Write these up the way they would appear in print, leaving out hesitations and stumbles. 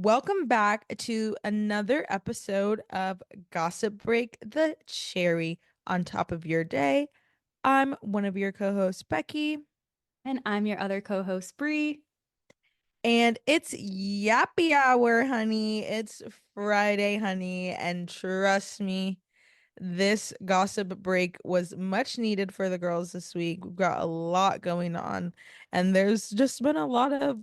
Welcome back to another episode of Gossip Break the Cherry on top of your day. I'm one of your co-hosts, Becky, And I'm your other co-host, Bree. and it's Yappy Hour, honey. It's Friday, honey, and trust me, this gossip break was much needed for the girls this week. We've got a lot going on, and there's just been a lot of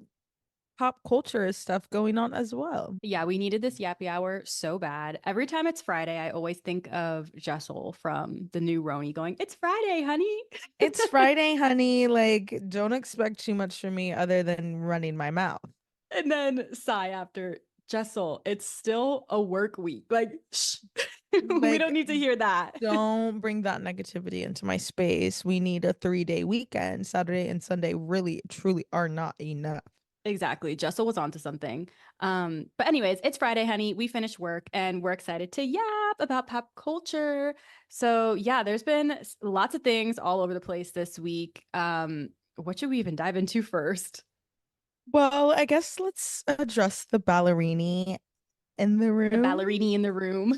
pop culture stuff going on as well. Yeah, we needed this yappy hour so bad. Every time it's Friday, I always think of Jessel from the new Roni going, "It's Friday, honey." It's Friday, honey. Like, don't expect too much from me other than running my mouth. And then sigh after Jessel, it's still a work week. Like, shh. We don't Like, need to hear that. don't bring that negativity into my space. We need a 3-day weekend. Saturday and Sunday really, truly are not enough. Exactly. Jessel was onto something. But anyways, it's Friday, honey. We finished work and we're excited to yap about pop culture. So yeah, there's been lots of things all over the place this week. What should we even dive into first? Well, I guess let's address the ballerini in the The room ballerini in the room.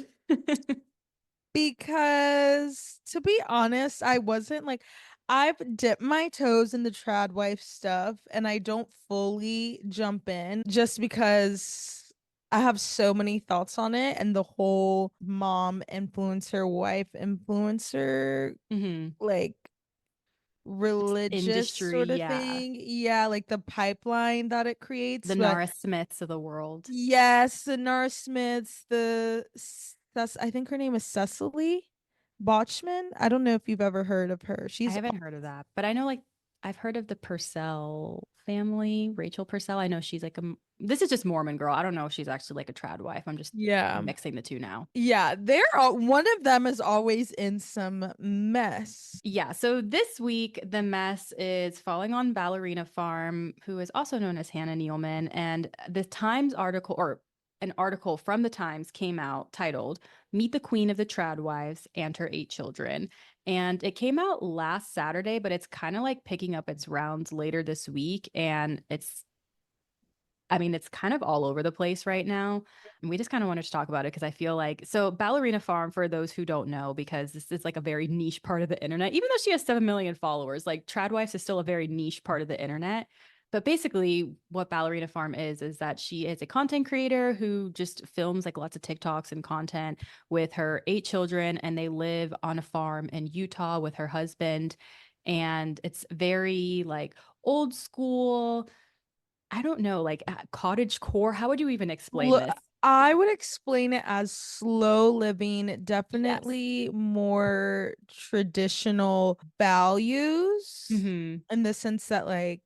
because, to be honest, I wasn't like, I've dipped my toes in the trad wife stuff and I don't fully jump in just because I have so many thoughts on it and the whole mom influencer, wife influencer, Hmm. like religious Industry, sort of yeah. thing. Yeah, like the pipeline that it The creates. But Nara Smiths of the world. yes, the Nora Smiths, I think her name is Cecily Botchman. I don't know if you've ever heard of her. I haven't heard of that, but I know like I've heard of the Purcell family, Rachel Purcell. I know she's like this is just Mormon girl. I don't know if she's actually like a trad wife. I'm just Yeah. mixing the two now. Yeah, they're all, one of them is always in some mess. Yeah, so this week the mess is falling on Ballerina Farm, who is also known as Hannah Nealman, and the Times article or an article from the Times came out titled "Meet the Queen of the Trad Wives and Her 8 Children." And it came out last Saturday, but it's kind of like picking up its rounds later this week and it's kind of all over the place right now. And we just kind of wanted to talk about it because I feel like so Ballerina Farm, for those who don't know, because this is like a very niche part of the internet, even though she has 7 million followers, like Tradwives is still a very niche part of the internet. But basically, what Ballerina Farm is that she is a content creator who just films like lots of TikToks and content with her 8 children, and they live on a farm in Utah with her husband. And it's very like old school. I don't know, like cottage core. How would you even explain Look, this? I would explain it as slow living, Yes. definitely more traditional values Hmm. in the sense that, like,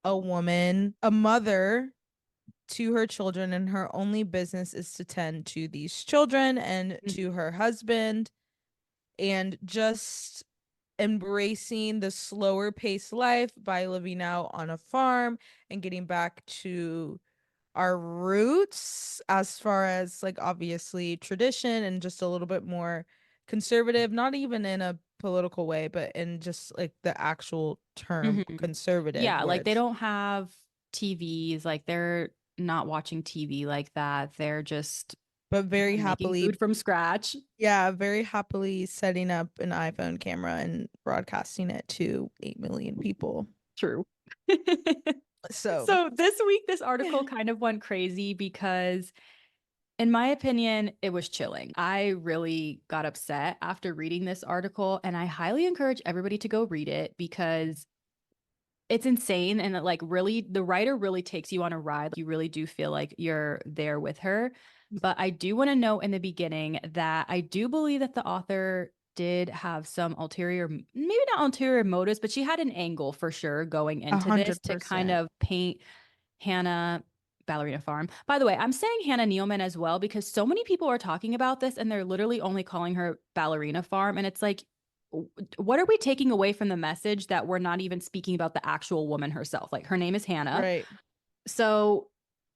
a woman, a mother to her children, and her only business is to tend to these children and to Hmm. her husband, and just embracing the slower paced life by living out on a farm and getting back to our roots as far as, like, obviously tradition and just a little bit more conservative, not even in a political way, but in just like the actual term Hmm. conservative, Yeah, where like they it's don't have TVs, like they're not watching TV like that. They're just but very making happily, food from scratch. yeah, very happily setting up an iPhone camera and broadcasting it to 8 million people. True. So, So this week, this article kind of went crazy because, in my opinion, it was chilling. I really got upset after reading this article, and I highly encourage everybody to go read it because it's insane and it like really the writer really takes you on a ride. You really do feel like you're there with her. But I do want to note in the beginning that I do believe that the author did have some ulterior, maybe not ulterior motives, but she had an angle for sure going a into this hundred to kind percent. of paint Hannah Ballerina Farm. By the way, I'm saying Hannah Nealman as well because so many people are talking about this and they're literally only calling her Ballerina Farm. And it's like, what are we taking away from the message that we're not even speaking about the actual woman herself? Like her name is Hannah. Right. So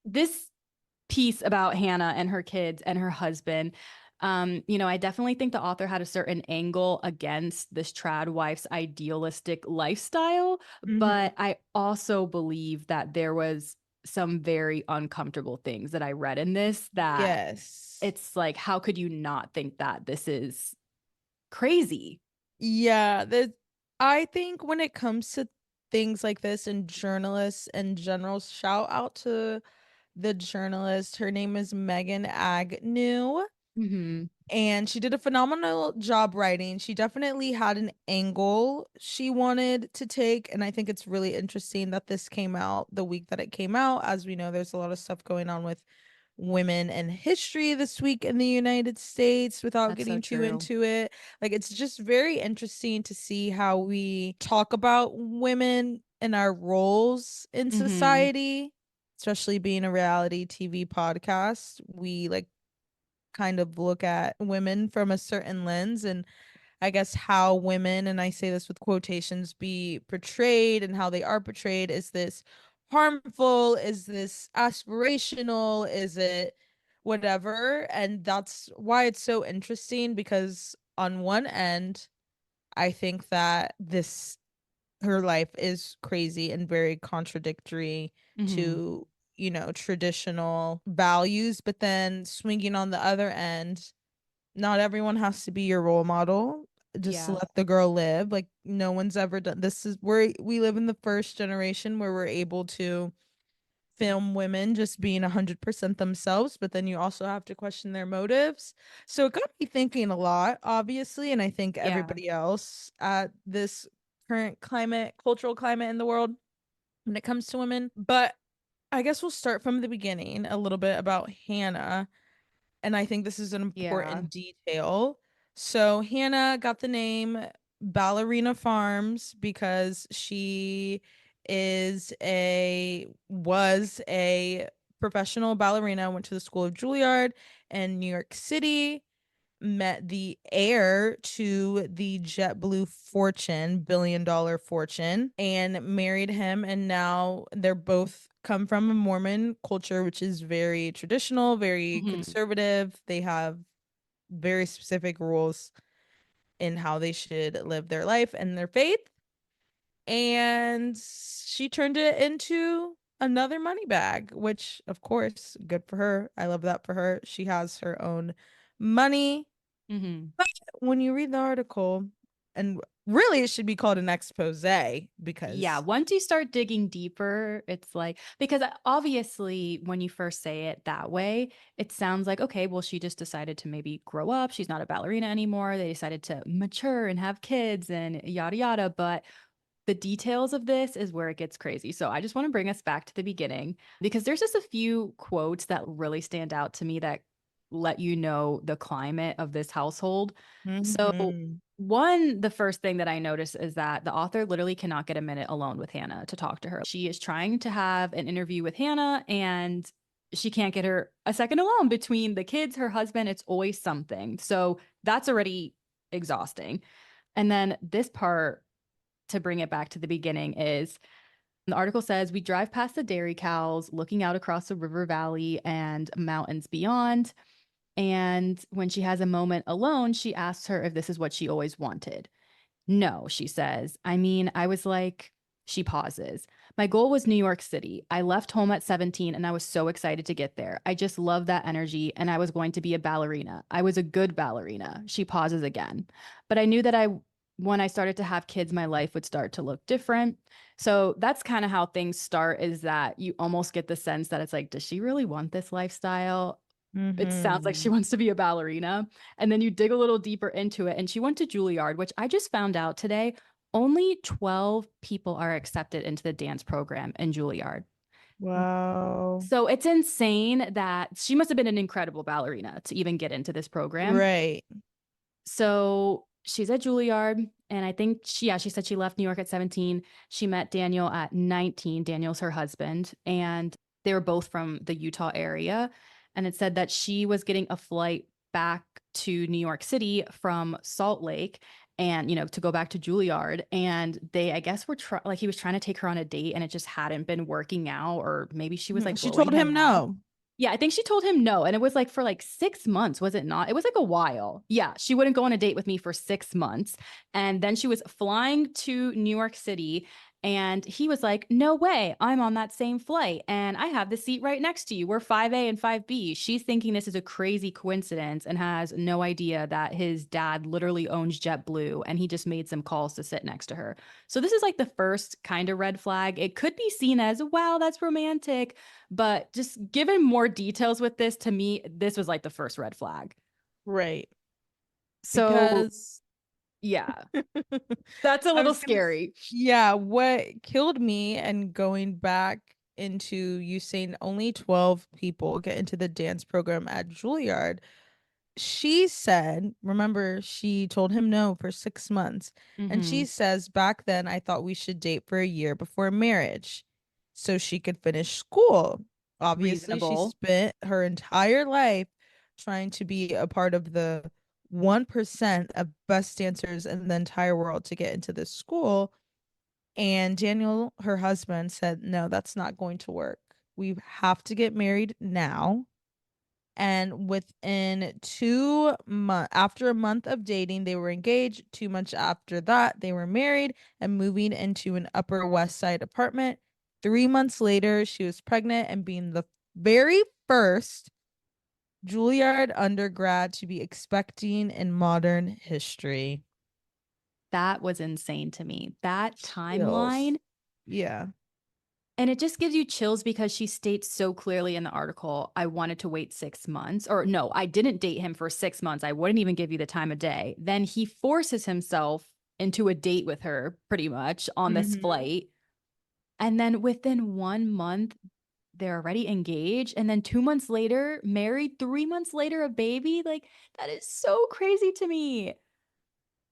this piece about Hannah and her kids and her husband, I definitely think the author had a certain angle against this trad wife's idealistic lifestyle, Hmm. but I also believe that there was some very uncomfortable things that I read in this that Yes. it's like, how could you not think that this is crazy? Yeah, I think when it comes to things like this and journalists in general, shout out to the journalist. Her name is Megan Agnew. Mm-hmm. And she did a phenomenal job writing. She definitely had an angle she wanted to take. And I think it's really interesting that this came out the week that it came out. As we know, there's a lot of stuff going on with women and history this week in the United States without That's so getting too true. into it. Like, it's just very interesting to see how we talk about women and our roles in Mm-hmm. society, especially being a reality TV podcast. We like kind of look at women from a certain lens and I guess how women, and I say this with quotations, be portrayed and how they are portrayed. Is this harmful? Is this aspirational? Is it whatever? And that's why it's so interesting because on one end, I think that this her life is crazy and very contradictory Mm-hmm. to, traditional values, but then swinging on the other end, not everyone has to be your role model. Just Yeah. let the girl live. Like no one's ever done this is where we live in the first generation where we're able to film women just being 100% themselves, but then you also have to question their motives. So it got me thinking a lot, obviously, and I think Yeah. everybody else at this current climate, cultural climate in the world when it comes to women. But I guess we'll start from the beginning a little bit about Hannah, and I think this is an Yeah. important detail. So Hannah got the name Ballerina Farms because she was a professional ballerina, went to the School of Juilliard in New York City, met the heir to the JetBlue fortune, billion-dollar fortune, and married him. And now they're both come from a Mormon culture, which is very traditional, very Mm-hmm. conservative. They have very specific rules in how they should live their life and their faith. And she turned it into another money bag, which, of course, good for her. I love that for her. She has her own money. Mm-hmm. When you read the article, and really it should be called an expose Yeah, because once you start digging deeper, it's like, because obviously, when you first say it that way, it sounds like, okay, well, she just decided to maybe grow up. She's not a ballerina anymore. They decided to mature and have kids and yada yada. But the details of this is where it gets crazy. So I just want to bring us back to the beginning because there's just a few quotes that really stand out to me that let you know the climate of this household. So, hmm one, the first thing that I noticed is that the author literally cannot get a minute alone with Hannah to talk to her. She is trying to have an interview with Hannah and she can't get her a second alone between the kids, her husband. It's always something. So, that's already exhausting. And then this part, to bring it back to the beginning, is the article says we drive past the dairy cows, looking out across the river valley and mountains beyond. And when she has a moment alone, she asks her if this is what she always wanted. No, she says. I mean, I was like, she pauses. My goal was New York City. I left home at 17 and I was so excited to get there. I just love that energy and I was going to be a ballerina. I was a good ballerina. She pauses again. But I knew that when I started to have kids, my life would start to look different. So that's kind of how things start, is that you almost get the sense that it's like, does she really want this lifestyle? It sounds like she hmm wants to be a ballerina. And then you dig a little deeper into it. And she went to Juilliard, which I just found out today. Only 12 people are accepted into the dance program in Juilliard. Wow. So it's insane that she must have been an incredible ballerina to even get into this program. Right. So she's at Juilliard, and I think she said she left New York at 17. She met Daniel at 19. Daniel's her husband, and they were both from the Utah area. And it said that she was getting a flight back to New York City from Salt Lake and, to go back to Juilliard. And they, I guess, like he was trying to take her on a date and it just hadn't been working out, or maybe she was like She blowing told him him off. no. Yeah, I think she told him no. And it was like for like 6 months, was it not? It was like a while. Yeah, she wouldn't go on a date with me for 6 months. And then she was flying to New York City. And he was like, no way, I'm on that same flight and I have the seat right next to you. We're 5A and 5B. She's thinking this is a crazy coincidence and has no idea that his dad literally owns JetBlue and he just made some calls to sit next to her. So this is like the first kind of red flag. It could be seen as, wow, that's romantic. But just given more details with this, to me, this was like the first red flag. Right. So Because yeah, that's a I little was gonna, scary. yeah, what killed me and going back into you saying only 12 people get into the dance program at Juilliard, she said, remember, she told him no for 6 months. And Mm-hmm. she says, back then, I thought we should date for a year before marriage so she could finish school. Obviously, she Reasonable. spent her entire life trying to be a part of the 1% of best dancers in the entire world to get into this school. And Daniel, her husband, said, no, that's not going to work. We have to get married now. And within 2 months, after a month of dating, they were engaged. 2 months after that, they were married and moving into an Upper West Side apartment. 3 months later, she was pregnant and being the very first Juilliard undergrad to be expecting in modern history. That was insane to me. That Chills. timeline, Yeah. and it just gives you chills because she states so clearly in the article, I wanted to wait 6 months. Or no, I didn't date him for 6 months. I wouldn't even give you the time of day. Then he forces himself into a date with her pretty much on this Mm-hmm. flight. And then within 1 month, they're already engaged. And then 2 months later, married, 3 months later, a baby. Like, that is so crazy to me.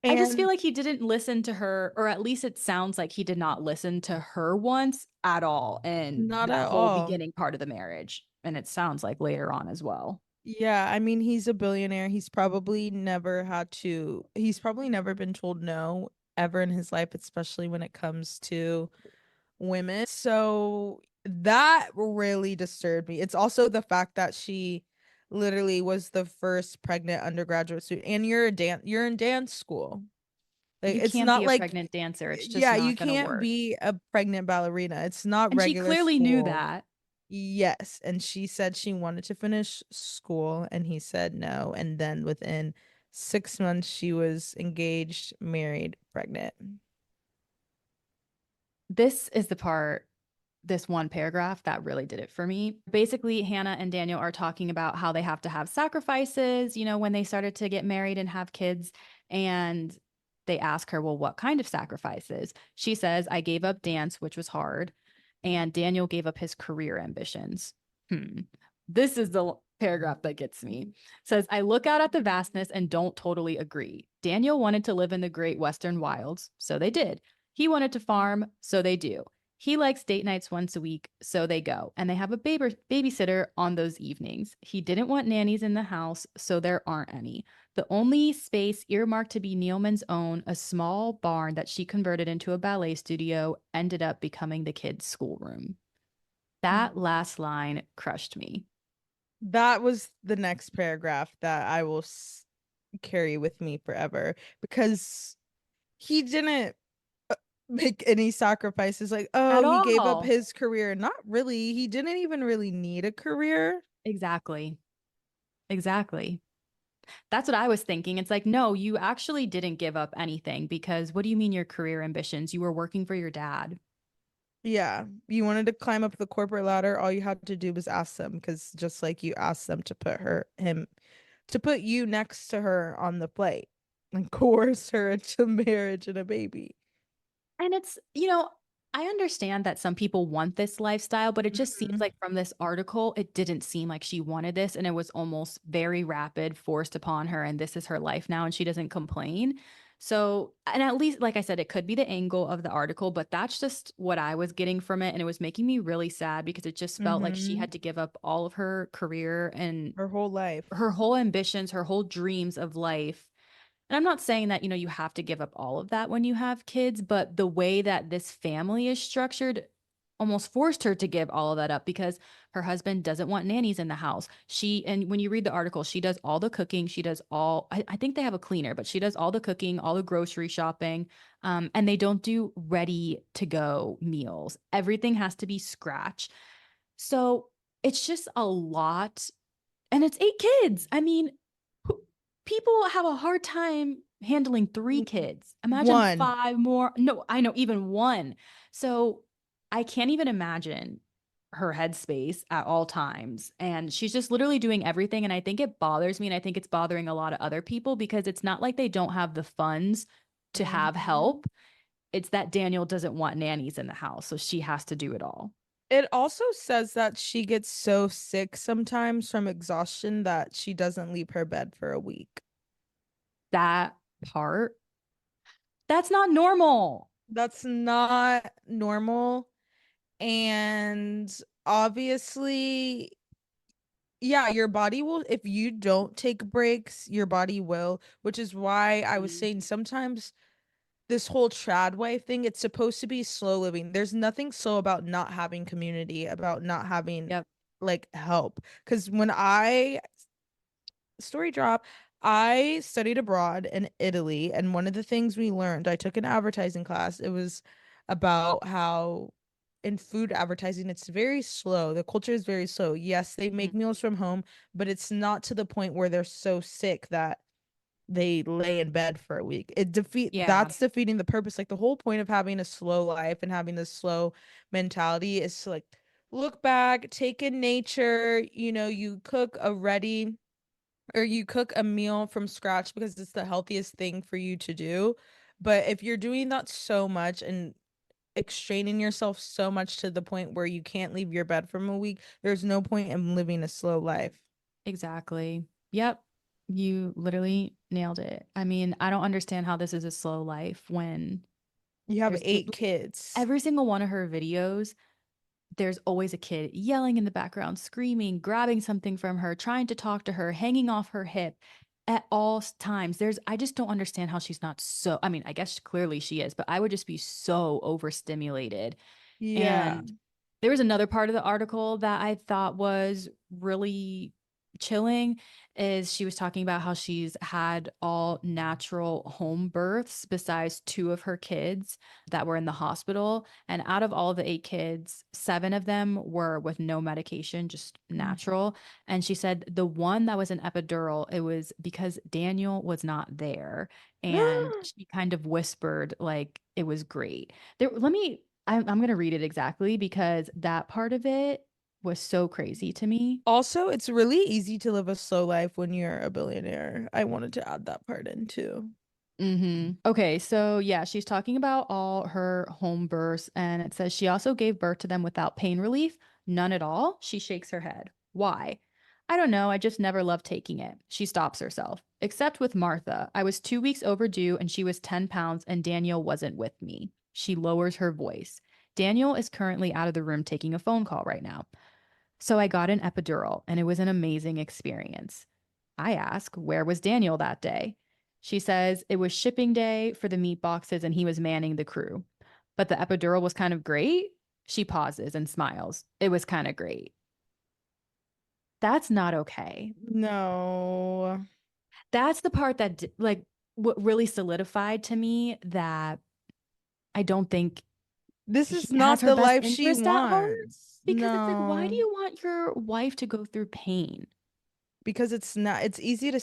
I just feel And like he didn't listen to her, or at least it sounds like he did not listen to her once at all in not that at whole all. beginning part of the marriage. And it sounds like later on as well. Yeah, I mean, he's a billionaire. He's probably never been told no ever in his life, especially when it comes to women. So that really disturbed me. It's also the fact that she literally was the first pregnant undergraduate student, and you're in dance school. Like You it's can't not be a like, pregnant dancer. It's just yeah, you not going to can't work. be a pregnant ballerina. It's not And she regular clearly knew school. that. Yes, and she said she wanted to finish school, and he said no. And then within 6 months, she was engaged, married, pregnant. This is the part, this one paragraph that really did it for me. Basically, Hannah and Daniel are talking about how they have to have sacrifices, when they started to get married and have kids. And they ask her, well, what kind of sacrifices? She says, I gave up dance, which was hard. And Daniel gave up his career ambitions. Hmm. This is the paragraph that gets me. It says, I look out at the vastness and don't totally agree. Daniel wanted to live in the great Western wilds, so they did. He wanted to farm, so they do. He likes date nights once a week, so they go. And they have a babysitter on those evenings. He didn't want nannies in the house, so there aren't any. The only space earmarked to be Neilman's own, a small barn that she converted into a ballet studio, ended up becoming the kids' schoolroom. That last line crushed me. That was the next paragraph that I will carry with me forever because he didn't make any sacrifices. Like, At oh, he gave up all. his career. Not really. He didn't even really need a career. Exactly. Exactly. That's what I was thinking. It's like, no, you actually didn't give up anything because what do you mean your career ambitions? You were working for your dad. Yeah, you wanted to climb up the corporate ladder. All you had to do was ask them, because just like you asked them to put you next to her on the plate and coerce her into marriage and a baby. And I understand that some people want this lifestyle, but it just seems Mhm. like from this article, it didn't seem like she wanted this. And it was almost very rapid, forced upon her. And this is her life now. And she doesn't complain. So, and at least, like I said, it could be the angle of the article, but that's just what I was getting from it. And it was making me really sad because it just felt like she Mhm. had to give up all of her career and Her whole life. her whole ambitions, her whole dreams of life. And I'm not saying that, you have to give up all of that when you have kids, but the way that this family is structured, almost forced her to give all of that up because her husband doesn't want nannies in the house. And when you read the article, she does all the cooking. She does I think they have a cleaner, but she does all the cooking, all the grocery shopping. And they don't do ready to go meals. Everything has to be scratch. So it's just a lot. And it's 8 kids. I mean, people have a hard time handling 3 kids. Imagine One. five more. No, I know, even one. So I can't even imagine her headspace at all times. And she's just literally doing everything. And I think it bothers me. And I think it's bothering a lot of other people because it's not like they don't have the funds to have Mhm. help. It's that Daniel doesn't want nannies in the house. So she has to do it all. It also says that she gets so sick sometimes from exhaustion that she doesn't leave her bed for a week. That part, that's not normal. That's not normal. And obviously, yeah, your body will, if you don't take breaks, your body will, which is why I was Mhm. saying sometimes this whole trad wife thing, it's supposed to be slow living. There's nothing slow about not having community, about not having Yep. like help. Because when I story drop, I studied abroad in Italy, and one of the things we learned, I took an advertising class. It was about how in food advertising, it's very slow. The culture is very slow. Yes, they make Mhm. meals from home, but it's not to the point where they're so sick that they lay in bed for a week. Yeah, That's defeating the purpose. Like the whole point of having a slow life and having this slow mentality is to like look back, take in nature, you cook a ready or you cook a meal from scratch because it's the healthiest thing for you to do. But if you're doing that so much and extraining yourself so much to the point where you can't leave your bed from a week, there's no point in living a slow life. exactly. Yep. You literally nailed it. I mean, I don't understand how this is a slow life when You have there's eight kids. every single one of her videos, there's always a kid yelling in the background, screaming, grabbing something from her, trying to talk to her, hanging off her hip at all times. I just don't understand how she's not so, I mean, I guess clearly she is, but I would just be so overstimulated. Yeah. And there was another part of the article that I thought was really chilling is she was talking about how she's had all natural home births besides two of her kids that were in the hospital. And out of all of the 8 kids, 7 of them were with no medication, just Mm. natural. And she said the one that was an epidural, it was because Daniel was not there. And she kind of whispered like it was great. I'm going to read it exactly because that part of it was so crazy to me. Also, it's really easy to live a slow life when you're a billionaire. I wanted to add that part in too. Okay, so yeah, she's talking about all her home births, and it says she also gave birth to them without pain relief. None at all. She shakes her head. Why? I don't know. I just never loved taking it. She stops herself. Except with Martha. I was 2 weeks overdue and she was 10 pounds, and Daniel wasn't with me. She lowers her voice. Daniel is currently out of the room taking a phone call right now. So I got an epidural, and it was an amazing experience. I ask, where was Daniel that day? She says it was shipping day for the meat boxes and he was manning the crew. But the epidural was kind of great. She pauses and smiles. It was kind of great. That's not okay. No. That's the part that, like, what really solidified to me that I don't think This he is has not her the best life she interest at heart. wants. Because it's like, why do No. you want your wife to go through pain? Because it's easy to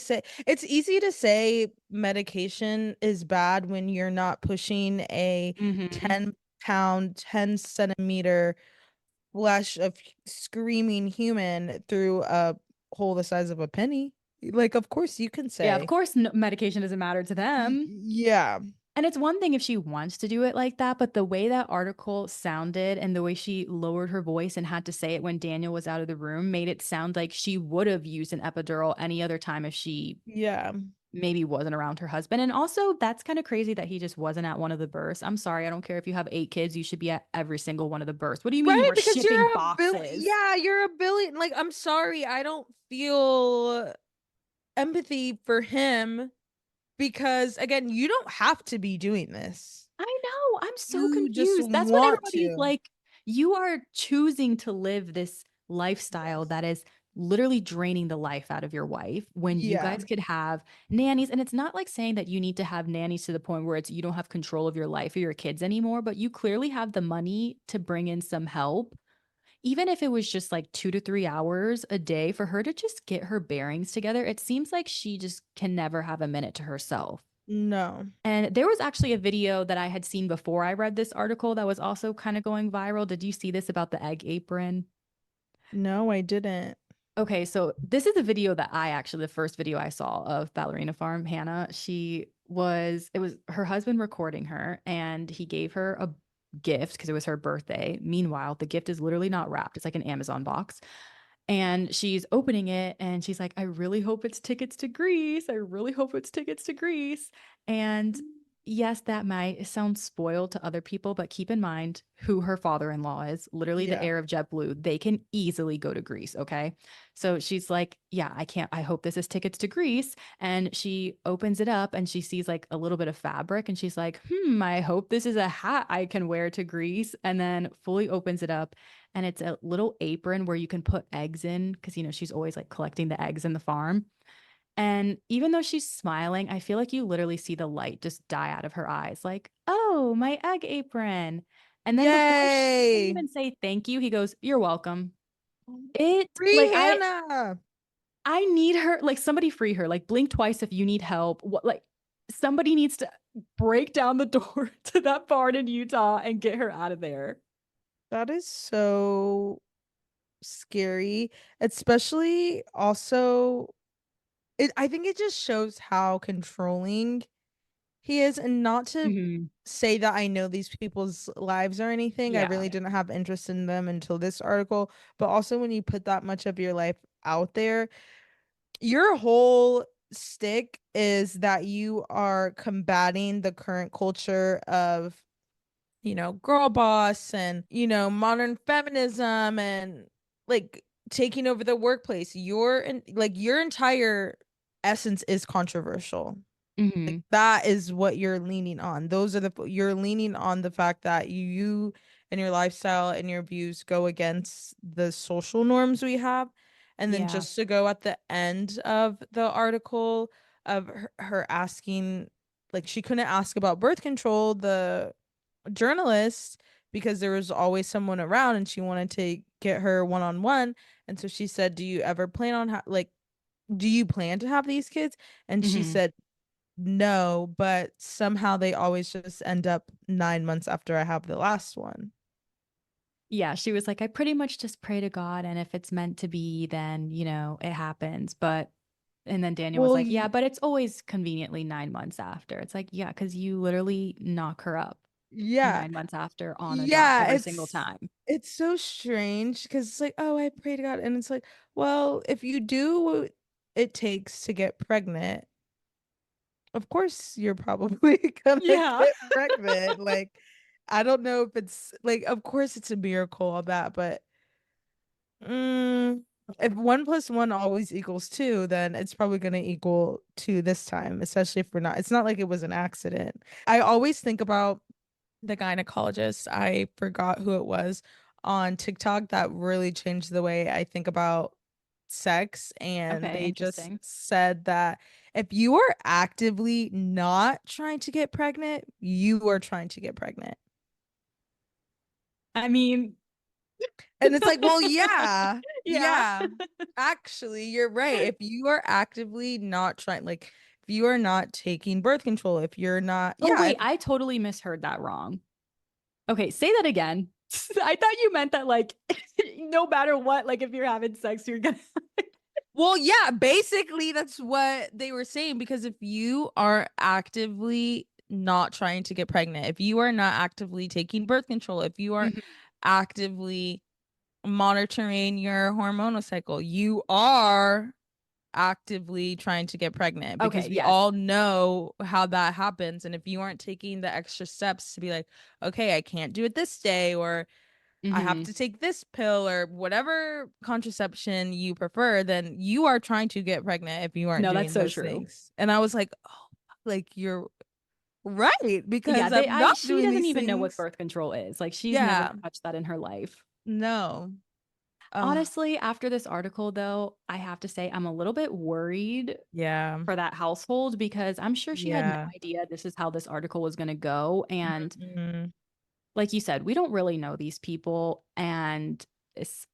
say medication is bad when you're not pushing a Mm-hmm. 10-pound, 10 centimeter flesh of screaming human through a hole the size of a penny. Like, of course you can Yeah, of say, course, medication doesn't matter to them. Yeah. And it's one thing if she wants to do it like that, but the way that article sounded and the way she lowered her voice and had to say it when Daniel was out of the room made it sound like she would have used an epidural any other time if she Yeah. maybe wasn't around her husband. And also, that's kind of crazy that he just wasn't at one of the births. I'm sorry, I don't care if you have 8 kids, you should be at every single one of the births. What do you mean you Right, were because shipping you're a boxes? yeah, you're a billion. Like, I'm sorry, I don't feel empathy for him because again, you don't have to be doing this. I know. I'm so You just confused. That's what want everybody's to. like. You are choosing to live this lifestyle Yes. that is literally draining the life out of your wife when you Yeah. guys could have nannies. And it's not like saying that you need to have nannies to the point where it's you don't have control of your life or your kids anymore, but you clearly have the money to bring in some help. Even if it was just like 2 to 3 hours a day for her to just get her bearings together, it seems like she just can never have a minute to herself. No. And there was actually a video that I had seen before I read this article that was also kind of going viral. Did you see this about the egg apron? No, I didn't. Okay, so this is a video that I actually, the first video I saw of Ballerina Farm, Hannah. It was her husband recording her and he gave her a gift because it was her birthday. Meanwhile, the gift is literally not wrapped, it's like an Amazon box. And she's opening it and she's like, I really hope it's tickets to Greece. I really hope it's tickets to Greece. And yes, that might sound spoiled to other people, but keep in mind who her father in law is, literally the Yeah. heir of JetBlue. They can easily go to Greece. Okay. So she's like, yeah, I can't, I hope this is tickets to Greece. And she opens it up and she sees like a little bit of fabric and she's like, I hope this is a hat I can wear to Greece. And then fully opens it up and it's a little apron where you can put eggs in because she's always like collecting the eggs in the farm. And even though she's smiling, I feel like you literally see the light just die out of her eyes, like, oh, my egg apron. And then before she can Yay. even say thank you, he goes, you're welcome. It Free like Hannah. I need her, like somebody free her, like blink twice if you need help. What like somebody needs to break down the door to that barn in Utah and get her out of there. That is so scary, especially also I think it just shows how controlling he is, and not to Mhm. say that I know these people's lives or anything. I Yeah. really didn't have interest in them until this article, but also when you put that much of your life out there, your whole stick is that you are combating the current culture of girl boss and, modern feminism and like taking over the workplace. Your entire essence is controversial. Like Mhm. that is what you're leaning on. You're leaning on the fact that you and your lifestyle and your views go against the social norms we have. And then Yeah. just to go at the end of the article of her asking, like she couldn't ask about birth control, the journalist, because there was always someone around and she wanted to get her one on one. And so she said, "Do you ever plan on do you plan to have these kids?" And she Mhm. said, "No, but somehow they always just end up 9 months after I have the last one." Yeah, she was like, I pretty much just pray to God, and if it's meant to be, then, it happens. And then Daniel was Well, like, yeah, but it's always conveniently 9 months after. It's like, yeah, because you literally knock her up yeah. 9 months after on a dot Yeah, every single time. it's so strange because it's like, "Oh, I pray to God." And it's like, well, if you do what it takes to get pregnant, of course you're probably gonna Yeah. get pregnant. Like, I don't know if it's like, of course it's a miracle, all that, but mm, if 1 plus 1 always equals 2, then it's probably gonna equal 2 this time, especially if we're not. It's not like it was an accident. I always think about the gynecologist. I forgot who it was on TikTok that really changed the way I think about sex. And Okay, they just interesting. said that if you are actively not trying to get pregnant, you are trying to get pregnant. I mean, And it's like, well, yeah, yeah. yeah, actually, you're right. If you are actively not trying, like, if you are not taking birth control, if you're not, Oh, yeah, wait, I totally misheard that wrong. Okay, say that again. I thought you meant that, like, no matter what, like, if you're having sex, you're gonna. well, yeah, basically that's what they were saying, because if you are actively not trying to get pregnant, if you are not actively taking birth control, if you are Mhm. actively monitoring your hormonal cycle, you are actively trying to get pregnant, Okay, because we yes. all know how that happens. And if you aren't taking the extra steps to be like, okay, I can't do it this day, or I have Hmm. to take this pill, or whatever contraception you prefer, then you are trying to get pregnant if you aren't No, that's doing so those true. things. And I was like, oh, like you're Right, Yeah, because I'm not she doing doesn't these even know what things. birth control is. Like she's never Yeah, touched that in her life. no. Honestly, after this article though, I have to say I'm a little bit worried Yeah, for that household because I'm sure she had no yeah. idea this is how this article was going to go. And Mm-mm. like you said, we don't really know these people. And this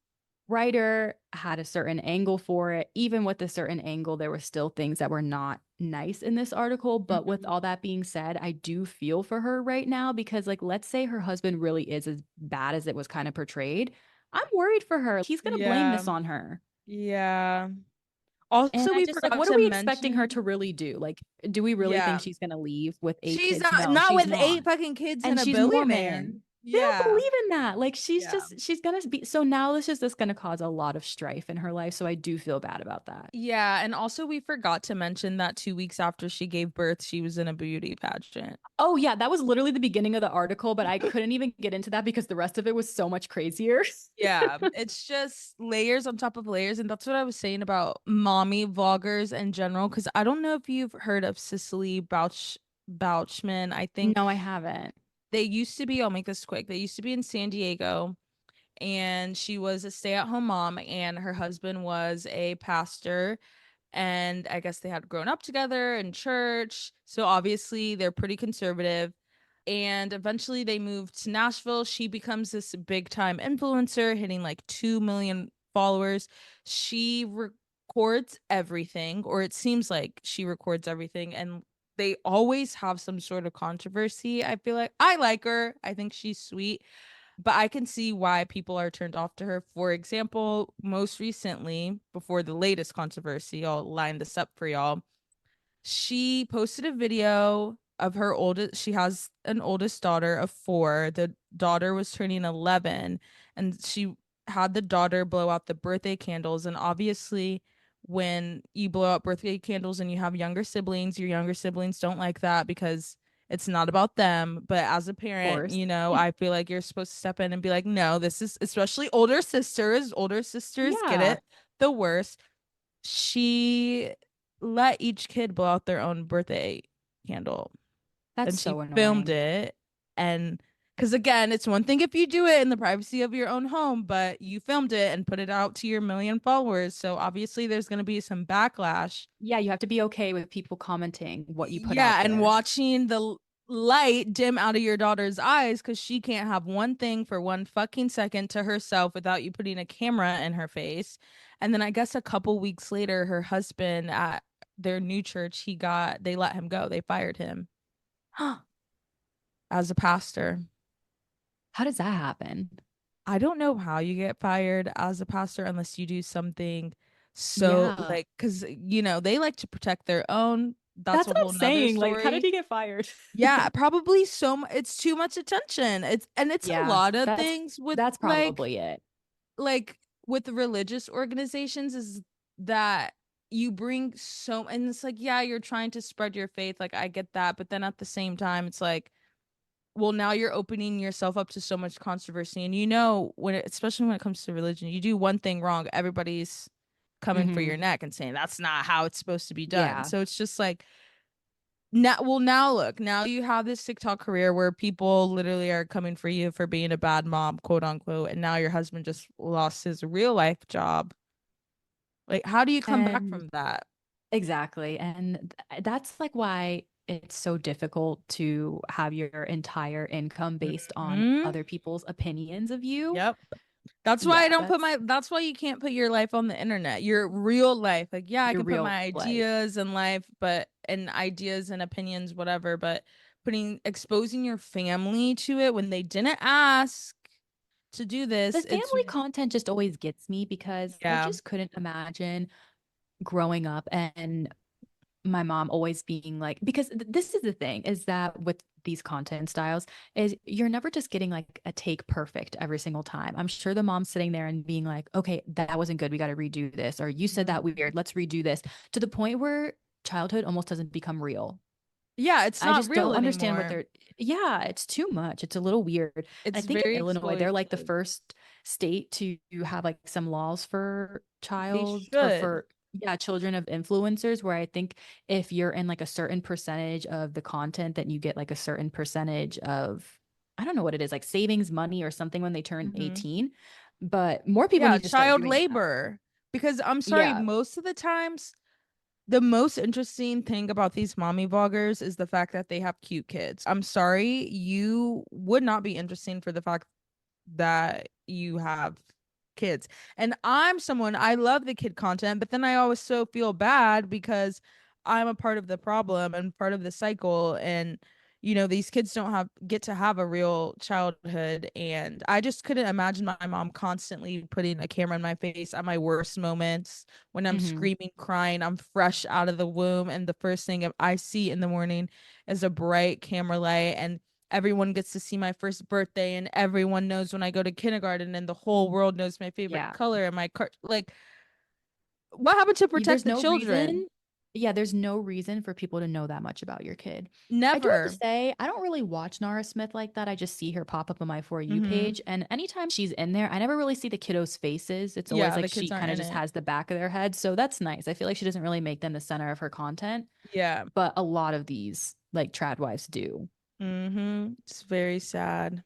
writer had a certain angle for it. Even with a certain angle, there were still things that were not nice in this article. But with Mhm. all that being said, I do feel for her right now because, like, let's say her husband really is as bad as it was kind of portrayed. I'm worried for her. He's going to blame Yeah, this on her. yeah. And Also, I we just like, forgot what are to we expecting her mention, to really do? Like, do we really think yeah, she's going to leave with eight she's kids? not No, not she's with not. eight fucking kids and And a she's billionaire. Mormon. They don't Yeah, believe in that. Like, yeah. she's going to be. So now this is just going to cause a lot of strife in her life. So I do feel bad about that. Yeah, and also we forgot to mention that 2 weeks after she gave birth, she was in a beauty pageant. Oh, yeah. That was literally the beginning of the article, but I couldn't even get into that because the rest of it was so much crazier. Yeah, it's just layers on top of layers, and that's what I was saying about mommy vloggers in general. Because I don't know if you've heard of Cicely Bouchman. I think No, I haven't. they used to be. I'll make this quick. They used to be in San Diego, and she was a stay-at-home mom, and her husband was a pastor, and I guess they had grown up together in church. So obviously they're pretty conservative. And eventually they moved to Nashville. She becomes this big time influencer, hitting like 2 million followers. She records everything, or it seems like she records everything. And they always have some sort of controversy. I feel like I like her. I think she's sweet, but I can see why people are turned off to her. For example, most recently, before the latest controversy, I'll line this up for y'all. She posted a video of her oldest, she has an oldest daughter of 4. The daughter was turning 11, and she had the daughter blow out the birthday candles. And obviously, when you blow out birthday candles and you have younger siblings, your younger siblings don't like that because it's not about them. But as a Of parent, course. you know, I feel like you're supposed to step in and be like, no, this is, especially older sisters. Older sisters get Yeah, it the worst. She let each kid blow out their own birthday candle, that's and she so filmed annoying. it. And because again, it's one thing if you do it in the privacy of your own home, but you filmed it and put it out to your million followers. So obviously there's going to be some backlash. Yeah, you have to be okay with people commenting what you put out Yeah, and there. watching the light dim out of your daughter's eyes because she can't have one thing for one fucking second to herself without you putting a camera in her face. And then I guess a couple weeks later, her husband at their new church, they let him go. They fired him How as a pastor. does that happen? I don't know how you get fired as a pastor unless you do something so Yeah. like, because they like to protect their own. That's That's a what I'm whole nother saying. Like, how did story. he get fired? Yeah, probably it's too much attention. It's a Yeah, lot of things with that's probably it. like with the religious organizations is that you bring so, and it's like, yeah, you're trying to spread your faith, like I get that, but then at the same time it's like, well, now you're opening yourself up to so much controversy, and especially when it comes to religion, you do one thing wrong, everybody's coming for Hmm. your neck and saying that's not how it's supposed to be done. Yeah. So it's just like, now look, now you have this TikTok career where people literally are coming for you for being a bad mom, quote unquote, and now your husband just lost his real life job. Like, how do you come back And from that? exactly. And that's like why it's so difficult to have your entire income based on Hmm. other people's opinions of you. Yep. That's why I Yeah, don't put that's that's why you can't put your life on the internet. Your real life. Like, yeah, I your can put real my life. ideas and life, and ideas and opinions, whatever, but exposing your family to it when they didn't ask to do The this, family content just always gets me because I yeah. just couldn't imagine growing up and my mom always being like, because this is the thing is that with these content styles is you're never just getting like a take perfect every single time. I'm sure the mom's sitting there and being like, okay, that wasn't good, we got to redo this, or you said that Mhm. weird, let's redo this, to the point where childhood almost doesn't become real. Yeah, it's I not just real don't understand what anymore. they're, yeah, it's too much, it's a little weird. And I It's think in very Illinois they're like the exploitative. first state to have like some laws for They child or for should. Yeah, children of influencers, where I think if you're in like a certain percentage of the content, then you get like a certain percentage of, I don't know what it is, like savings money or something when they turn Hmm. 18. But more people Yeah, need to start child doing that. labor. Because I'm sorry, Yeah. most of the times, the most interesting thing about these mommy vloggers is the fact that they have cute kids. I'm sorry, you would not be interesting for the fact that you have kids. And I'm someone, I love the kid content, but then I always so feel bad because I'm a part of the problem and part of the cycle. And these kids don't have get to have a real childhood. And I just couldn't imagine my mom constantly putting a camera in my face at my worst moments when I'm Hmm. screaming, crying, I'm fresh out of the womb, and the first thing I see in the morning is a bright camera light, and everyone gets to see my first birthday, and everyone knows when I go to kindergarten, and the whole world knows my favorite Yeah. color and my car. Like, what happened to protect There's the no children? reason. Yeah, there's no reason for people to know that much about your kid. I do have to Never. say, I don't really watch Nara Smith like that. I just see her pop up on my For You Hmm. page. And anytime she's in there, I never really see the kiddos' faces. It's always Yeah, like the kids she aren't kind of in just it. has the back of their head. So that's nice. I feel like she doesn't really make them the center of her content. Yeah. But a lot of these, like trad wives, do. It's very sad.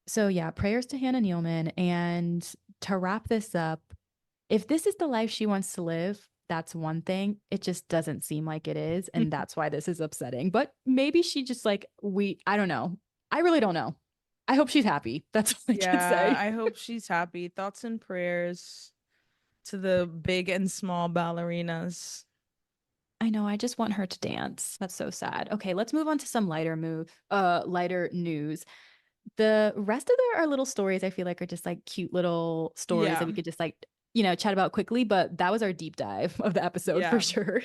So yeah, prayers to Hannah Nealman. And to wrap this up, if this is the life she wants to live, that's one thing. It just doesn't seem like it is. And that's why this is upsetting. But maybe she just like, I don't know. I really don't know. I hope she's happy. That's all I can Yeah, say. I hope she's happy. Thoughts and prayers to the big and small ballerinas. I know. I just want her to dance. That's so sad. Okay, let's move on to some lighter news. The rest of our little stories, I feel like, are just like cute little stories that Yeah. we could just like, chat about quickly. But that was our deep dive of the episode for Yeah. sure.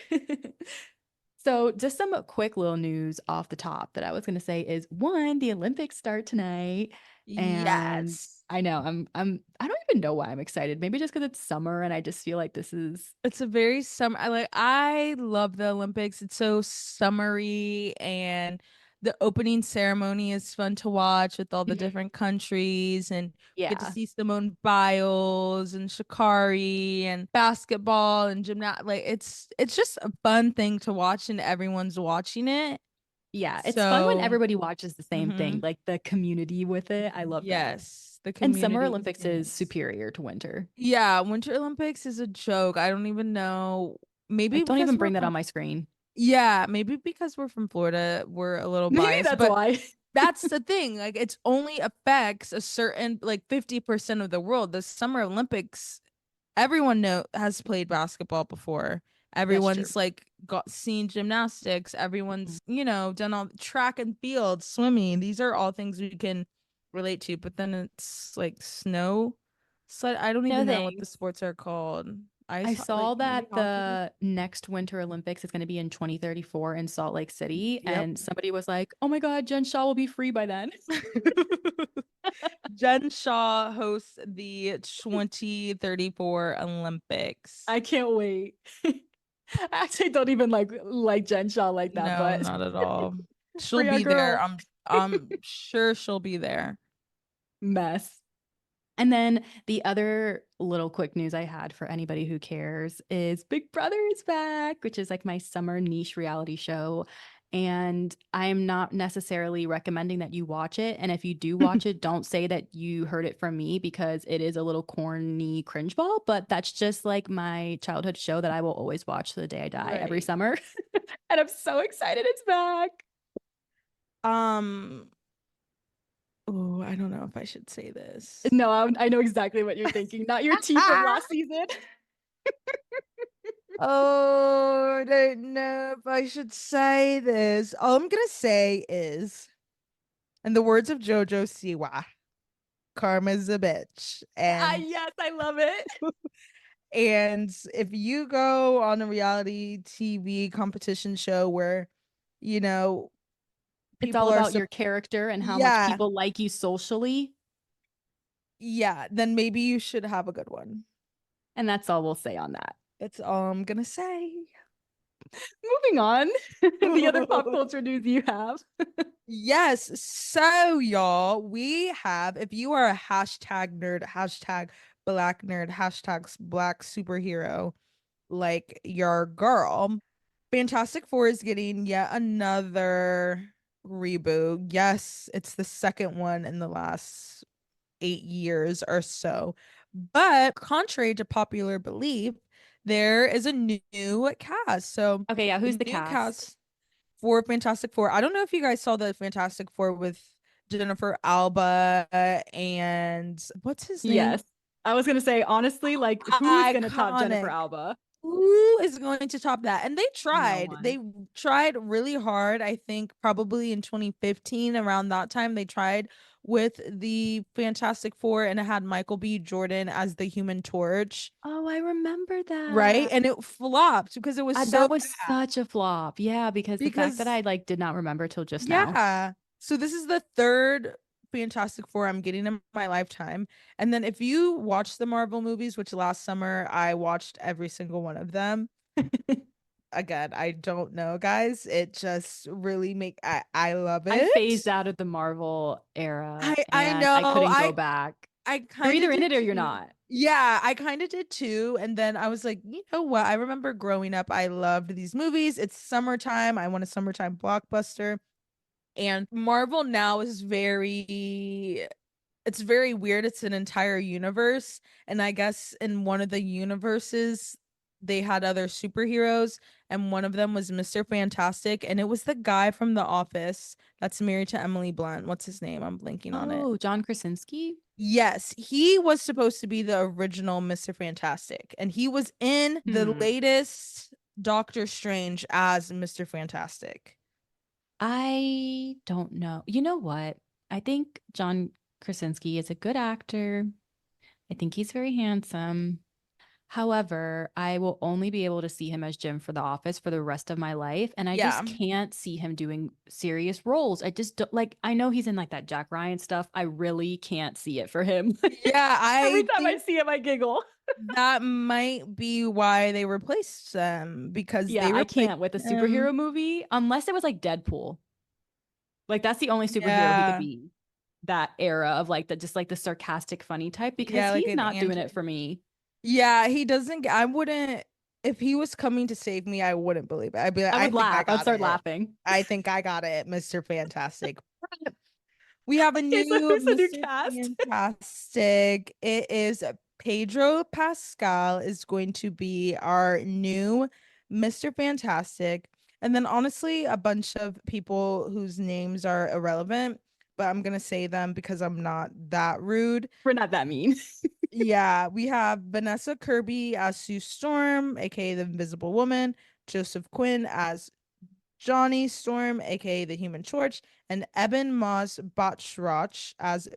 So, just some quick little news off the top that I was going to say is one, the Olympics start tonight, and Yes. I know I don't even know why I'm excited. Maybe just because it's summer and I just feel like this is It's a very summer. I love the Olympics. It's so summery, and the opening ceremony is fun to watch with all the Mhm. different countries, and we get to Yeah, see Simone Biles and Shakari and basketball and gymnast. Like, it's just a fun thing to watch, and everyone's watching it. yeah. It's fun when So, everybody watches the same thing, mhm. like the community with it. I love that. Yes, the And Summer community Olympics is experience. superior to winter. Yeah, Winter Olympics is a joke. I don't even know. Maybe Like, don't because even we're bring that on from my screen. Yeah, maybe because we're from Florida, we're a little Maybe biased, that's but why. that's the thing. Like, it's only affects a certain, like, 50% of the world. The Summer Olympics, everyone has played basketball before. That's true. Everyone's like got seen gymnastics. Everyone's, done all track and field, swimming. These are all things we can relate to. But then it's like snow. So I don't No even know what the thanks. sports are called. I Like saw maybe that hockey. the next Winter Olympics is going to be in 2034 in Salt Lake City. Yep. And somebody was like, oh my God, Jen Shaw will be free by then. Jen Shaw hosts the 2034 Olympics. I can't wait. I actually don't even like Jen Shaw like that, No, but not at all. She'll free our be there. girl. I'm sure she'll be there. Mess. And then the other little quick news I had for anybody who cares is Big Brother is back, which is like my summer niche reality show. And I'm not necessarily recommending that you watch it. And if you do watch it, don't say that you heard it from me because it is a little corny cringe ball. But that's just like my childhood show that I will always watch to the day I die every Right. summer. And I'm so excited it's back. Um, oh, I don't know if I should say this. No, I know exactly what you're thinking. Not your tea from last season. Oh, I don't know if I should say this. All I'm gonna say is, in the words of Jojo Siwa, karma's a bitch. Ah, And yes, I love it. if you go on a reality TV competition show where, you know, It's all people are about your character and how much yeah, people like you socially. yeah, then maybe you should have a good one. And that's all we'll say on that. That's all I'm gonna say. Moving on. The other pop culture news you have. Yes. So, y'all, we have, if you are a hashtag nerd, hashtag black nerd, hashtag black superhero, like your girl. Fantastic Four is getting yet another reboot. Yes, it's the second one in the last 8 years or so. But contrary to popular belief, there is a new cast. So Okay, yeah, who's the the new cast? cast for Fantastic Four. I don't know if you guys saw the Fantastic Four with Jennifer Alba and what's his name? Yes. I was gonna say, honestly, like, who's gonna top Jennifer Iconic. Alba? Who is going to top that? And they No tried. one. They tried really hard. I think probably in 2015, around that time, they tried with the Fantastic Four and it had Michael B. Jordan as the Human Torch, Oh, I remember right? that. And it flopped because it was so That was such a flop. Yeah, because the fact that because I like did not remember till just now. yeah. So this is the third Fantastic Four I'm getting in my lifetime. And then if you watch the Marvel movies, which last summer I watched every single one of them. Again, I don't know, guys. It just really I love I phased it. out of the Marvel era I and know. I couldn't go back. I You're kind either of in did it or you're too. not. Yeah, I kind of did too. And then I was like, you know what? I remember growing up, I loved these movies. It's summertime. I want a summertime blockbuster. And Marvel now is very it's very weird. It's an entire universe. And I guess in one of the universes, they had other superheroes, and one of them was Mr. Fantastic. And it was the guy from The Office that's married to Emily Blunt. What's his name? I'm blinking on it. Oh, John Krasinski? Yes, he was supposed to be the original Mr. Fantastic, and he was in the Hmm. latest Doctor Strange as Mr. Fantastic. I don't know. You know what? I think John Krasinski is a good actor. I think he's very handsome. However, I will only be able to see him as Jim for The Office for the rest of my life. And I just Yeah. can't see him doing serious roles. I just don't like, I know he's in like that Jack Ryan stuff. I really can't see it for him. Yeah, Every I time I think see him, I giggle. that might be why they replaced them because Yeah, they I replaced can't with a him. superhero movie unless it was like Deadpool. Like that's the only superhero he could Yeah. be. That era of like the just like the sarcastic funny type because Yeah, like he's an not doing Andrew. it for me. Yeah, he doesn't. I wouldn't. If he was coming to save me, I wouldn't believe it. I'd be like, I I would think I laugh. I'd got start it. laughing. I think I got it, Mr. Fantastic. We have a Okay, so new who's the new Mr. cast? Fantastic. It is Pedro Pascal is going to be our new Mr. Fantastic. And then honestly, a bunch of people whose names are irrelevant, but I'm gonna say them because I'm not that rude. We're not that mean. Yeah, we have Vanessa Kirby as Sue Storm, aka the Invisible Woman, Joseph Quinn as Johnny Storm, aka the Human Torch, and Eben Moss Botchrach as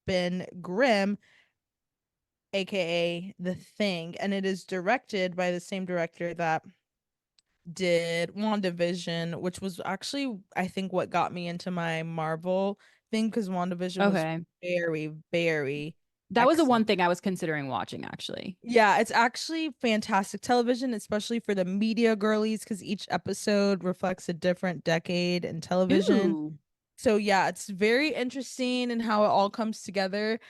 Ben Grimm, aka the Thing. And it is directed by the same director that did WandaVision, which was actually, I think, what got me into my Marvel thing because WandaVision was Okay. very, very That was the excellent. one thing I was considering watching, actually. Yeah, it's actually fantastic television, especially for the media girlies, because each episode reflects a different decade in television. Ooh. So yeah, it's very interesting and how it all comes together.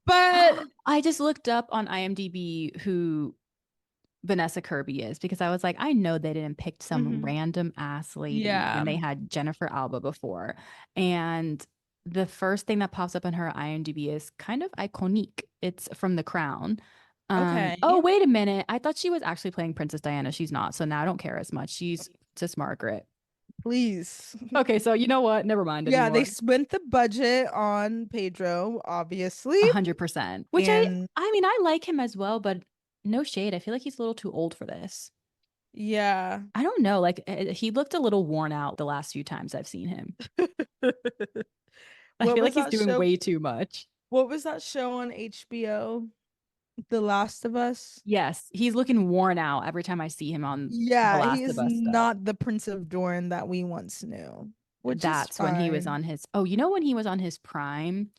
But I just looked up on IMDb who Vanessa Kirby is because I was like, I know they didn't pick some mhm, random ass lady yeah, when they had Jennifer Alba before. And the first thing that pops up on her IMDb is kind of iconique. It's from The Crown. Oh, okay, wait a minute. I thought she was actually playing Princess Diana. She's not. So now I don't care as much. She's Princess Margaret. please. Okay, so you know what? Never mind Yeah, they anymore. spent the budget on Pedro, obviously, 100%. Which and I mean, I like him as well, but no shade. I feel like he's a little too old for this. yeah. I don't know. Like he looked a little worn out the last few times I've seen him. I What feel was like he's that doing show? way too much. What was that show on HBO? The Last of Us? Yes, he's looking worn out every time I see him on the Yeah, he Last of is Us stuff. not the Prince of Dorne that we once knew, which is That's when he was fine. on his, oh, you know, when he was on his prime,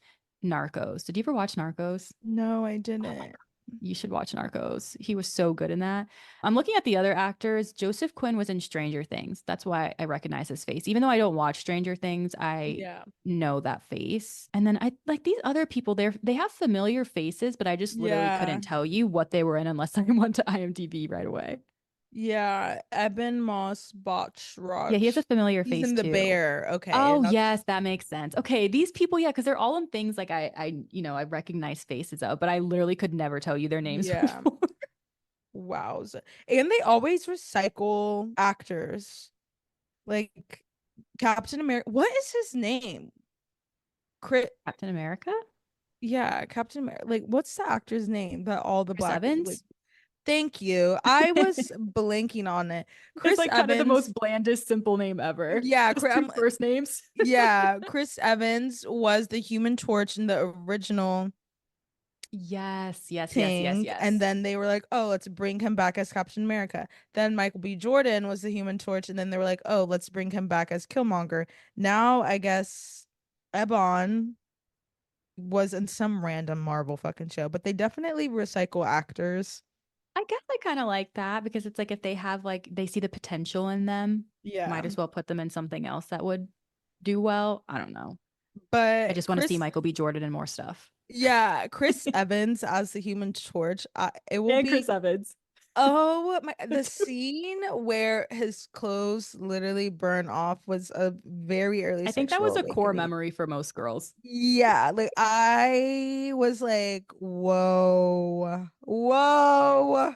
Narcos. Did you ever watch Narcos? No, I Oh my God. didn't. You should watch Narcos. He was so good in that. I'm looking at the other actors. Joseph Quinn was in Stranger Things. That's why I recognize his face. Even though I don't watch Stranger Things, I Yeah. know that face. And then I like these other people, they have familiar faces, but I just literally Yeah. couldn't tell you what they were in unless I went to IMDb right away. Yeah. Eben Moss Yeah, he has a Botchrot. familiar He's face in The too. Bear. Okay. Oh, And that's yes, that makes sense. Okay, these people, yeah, because they're all in things like I recognize faces of, but I literally could never tell you their names yeah. before. Wow. And they always recycle actors. Like Captain America. What is his name? Chris. Captain America? Yeah, Captain America. Like, what's the actor's name that all the Chris black like? Evans? Thank you. I was blanking on it. It's Chris like kind of the most Evans. blandest, simple name ever. Yeah, Just two first names. yeah. Chris Evans was the Human Torch in the original Yes, yes, yes, yes, thing, and yes. then they were like, "Oh, let's bring him back as Captain America." Then Michael B. Jordan was the Human Torch, and then they were like, "Oh, let's bring him back as Killmonger." Now, I guess Ebon was in some random Marvel fucking show, but they definitely recycle actors. I guess I kind of like that because it's like if they have like they see the potential in them, Yeah. might as well put them in something else that would do well. I don't know. I But just want to see Michael B. Jordan and more stuff. Yeah, Chris Evans as the Human Torch, it will And be, Chris Evans. oh my, the scene where his clothes literally burn off was a very early I think that sexual was a core awakening. memory for most girls. Yeah, like I was like, whoa, whoa.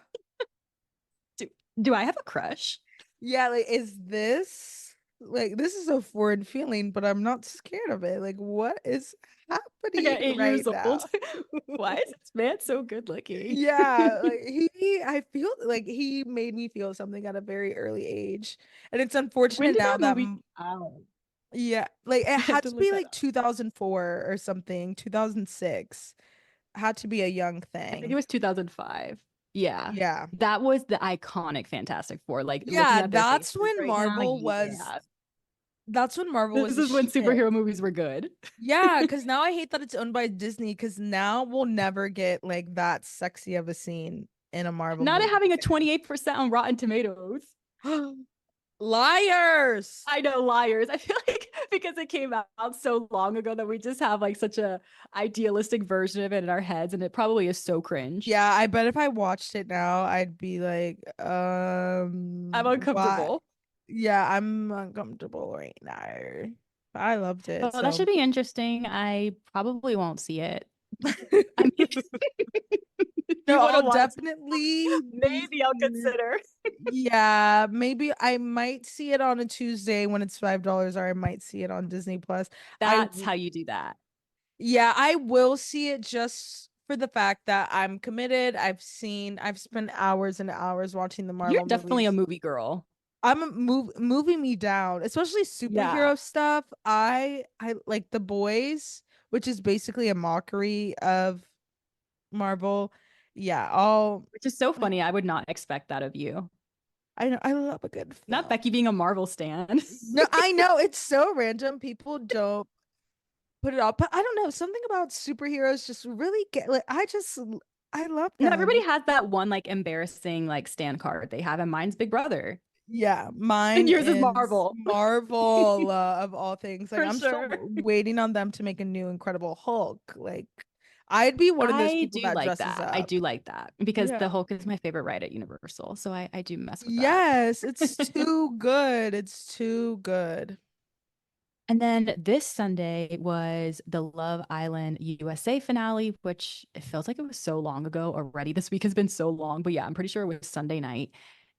Do, do I have a crush? Yeah, like, is this like this is a foreign feeling, but I'm not scared of it. Like, what is Like happening at 8 years right old. now? Why is this man so good looking? Yeah, like I feel like he made me feel something at a very early age. And it's When unfortunate did now that that movie come out? yeah, like it I have had to to look be that like up. 2004 or something, 2006. Had to be a young I think it thing. was 2005. Yeah. Yeah. That was the iconic Fantastic Four. Like looking Yeah, at their faces right now, that's when Marvel was this the is when shit. superhero movies were good. Yeah, because now I hate that it's owned by Disney because now we'll never get like that sexy of a scene in a Marvel Not movie having a 28% on Rotten Tomatoes. again. Liars. I know, liars. I feel like because it came out so long ago that we just have like such a idealistic version of it in our heads, and it probably is so cringe. Yeah, I bet if I watched it now, I'd be like, I'm why? uncomfortable. Yeah, I'm uncomfortable right now. I loved it, Well, that so should be interesting. I probably won't see it. I mean, if no, you want to I'll watch, definitely be maybe I'll here. consider. Yeah, maybe I might see it on a Tuesday when it's $5, or I might see it on Disney Plus. I That's how you do that. Yeah, I will see it just for the fact that I'm committed. I've spent hours and hours watching the You're Marvel definitely a movies. movie girl. I'm moving me down, especially Yeah. superhero stuff. I like The Boys, which is basically a mockery of Marvel. Yeah, all Which is so funny. I would not expect that of you. I know I love a good Not film. Becky being a Marvel stan. No, I know it's so random. People don't put it up, but I don't know, something about superheroes just really get like I love No, everybody them. has that one like embarrassing like stan card they have, and mine's Big Brother. Yeah, And mine yours is is Marvel. Marvel of all things. Like For I'm still sure. waiting on them to make a new Incredible Hulk. Like I'd be one of those I people do that like dresses that. I up. do like that because the Yeah. Hulk is my favorite ride at Universal. So I do mess with that. Yes, it's too good. It's too good. And then this Sunday was the Love Island USA finale, which it feels like it was so long ago already. This week has been so long, but yeah, I'm pretty sure it was Sunday night.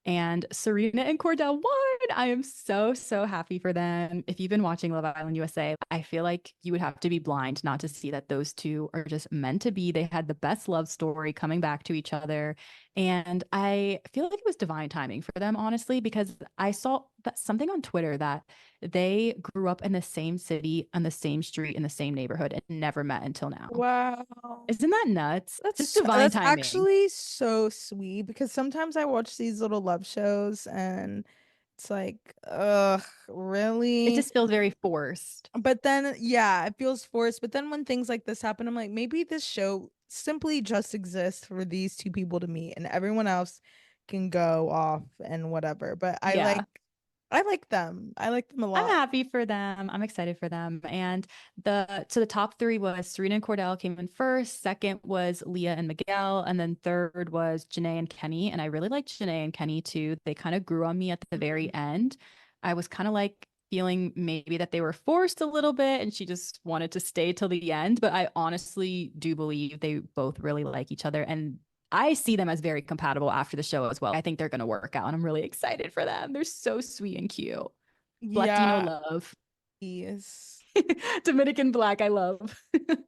And Serena and Cordell won. I am so, so happy for them. If you've been watching Love Island USA, I feel like you would have to be blind not to see that those two are just meant to be. They had the best love story coming back to each other. And I feel like it was divine timing for them, honestly, because I saw that something on Twitter that they grew up in the same city, on the same street, in the same neighborhood, and never met until now. Wow. Isn't that nuts? Just divine That's timing. actually so sweet because sometimes I watch these little love shows and it's like, ugh, It really? just feels very forced. But then, yeah, it feels forced. But then when things like this happen, I'm like, maybe this show simply just exist for these two people to meet, and everyone else can go off and whatever. But Yeah. I like them. I like them a I'm lot. happy for them. I'm excited for them. And the top three was Serena and Cordell came in first. Second was Leah and Miguel, and then third was Janae and Kenny. And I really liked Janae and Kenny too. They kind of grew on me at the very end. I was kind of like feeling maybe that they were forced a little bit, and she just wanted to stay till the end. But I honestly do believe they both really like each other, and I see them as very compatible after the show as well. I think they're going to work out, and I'm really excited for them. They're so sweet and cute. Latino Yeah, love. yes. Dominican black, I love.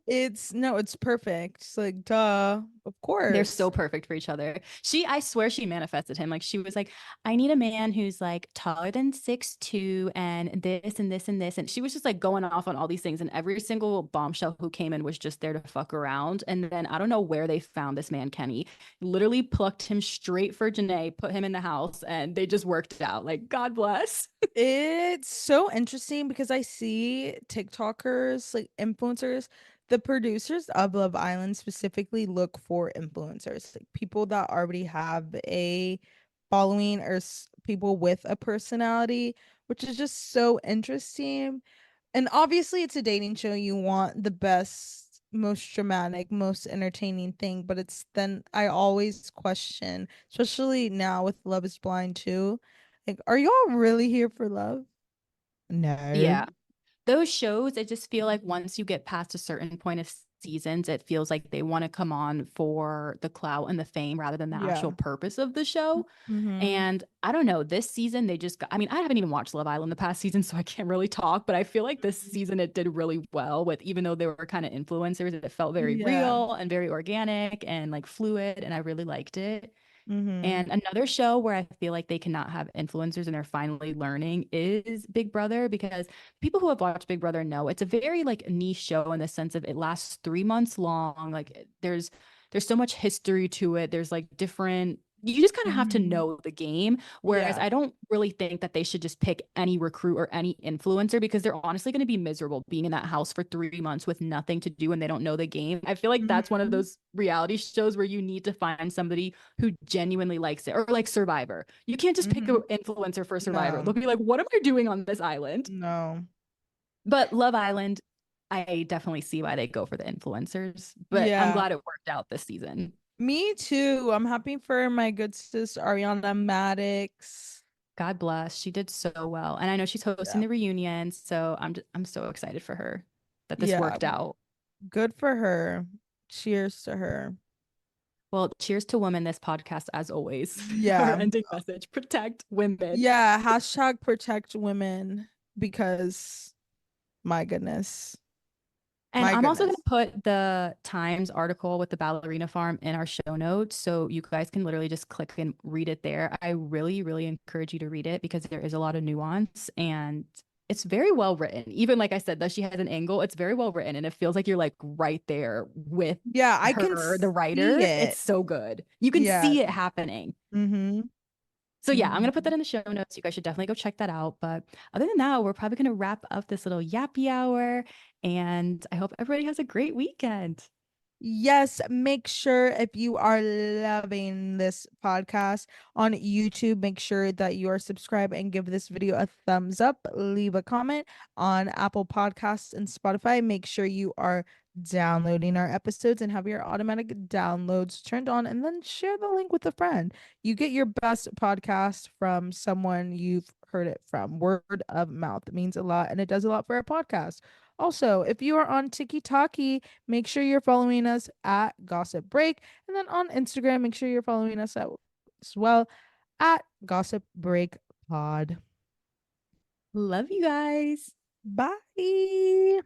It's no, it's perfect. It's like, duh, of They're course. so perfect for each other. I swear she manifested him. Like she was like, I need a man who's like taller than 6'2" and this and this and this. And she was just like going off on all these things. And every single bombshell who came in was just there to fuck around. And then I don't know where they found this man, Kenny. Literally plucked him straight for Janae, put him in the house, and they just worked it out. Like, God bless. It's so interesting because I see TikTokers, like influencers, the producers of Love Island specifically look for influencers, like people that already have a following or people with a personality, which is just so interesting. And obviously, it's a dating show. You want the best, most dramatic, most entertaining thing. But it's then I always question, especially now with Love is Blind too. Like, are y'all really here for love? No. Yeah. Those shows, I just feel like once you get past a certain point of seasons, it feels like they want to come on for the clout and the fame rather than the actual Yeah. purpose of the show. Mm-hmm. And I don't know, this season they just got, I mean, I haven't even watched Love Island the past season, so I can't really talk, but I feel like this season it did really well with, even though they were kind of influencers, it felt very Yeah. real and very organic and like fluid, and I really liked it. Mm-hmm. And another show where I feel like they cannot have influencers and they're finally learning is Big Brother, because people who have watched Big Brother know it's a very like niche show in the sense of it lasts 3 months long. Like there's so much history to it. There's like different, you just kind of have to Mm-hmm. know the game. Whereas Yeah. I don't really think that they should just pick any recruit or any influencer because they're honestly going to be miserable being in that house for 3 months with nothing to do and they don't know the game. I feel like that's one of Mm-hmm. those reality shows where you need to find somebody who genuinely likes it, or like Survivor. You can't just pick an Mm-hmm. influencer for Survivor. They'll No. be like, what am I doing on this island? No. But Love Island, I definitely see why they go for the influencers, but I'm Yeah. glad it worked out this season. Me too. I'm happy for my good sis Ariana Madix. God bless. She did so well. And I know she's hosting Yeah. the reunion, so I'm so excited for her that this Yeah. worked out. Good for her. Cheers to her. Well, cheers to women this podcast as always. Our Yeah. ending message, protect women. Yeah. Hashtag protect women because my goodness. And My I'm also going goodness. to put the Times article with the Ballerina Farm in our show notes. So you guys can literally just click and read it there. I really, really encourage you to read it because there is a lot of nuance and it's very well written. Even like I said, that she has an angle, it's very well written and it feels like you're like right there with Yeah, I can her, the see writer. It's it. so good. You can Yeah. see it happening. Mm-hmm. So yeah, I'm gonna put that Mm-hmm. in the show notes. You guys should definitely go check that out. But other than that, we're probably gonna wrap up this little yappy hour. And I hope everybody has a great weekend. Yes, make sure if you are loving this podcast on YouTube, make sure that you are subscribed and give this video a thumbs up. Leave a comment on Apple Podcasts and Spotify. Make sure you are downloading our episodes and have your automatic downloads turned on, and then share the link with a friend. You get your best podcast from someone you've heard it from. Word of mouth. It means a lot and it does a lot for our podcast. Also, if you are on TikTok, make sure you're following us at Gossip Break. And then on Instagram, make sure you're following us as well at Gossip Break Pod. Love you guys. Bye.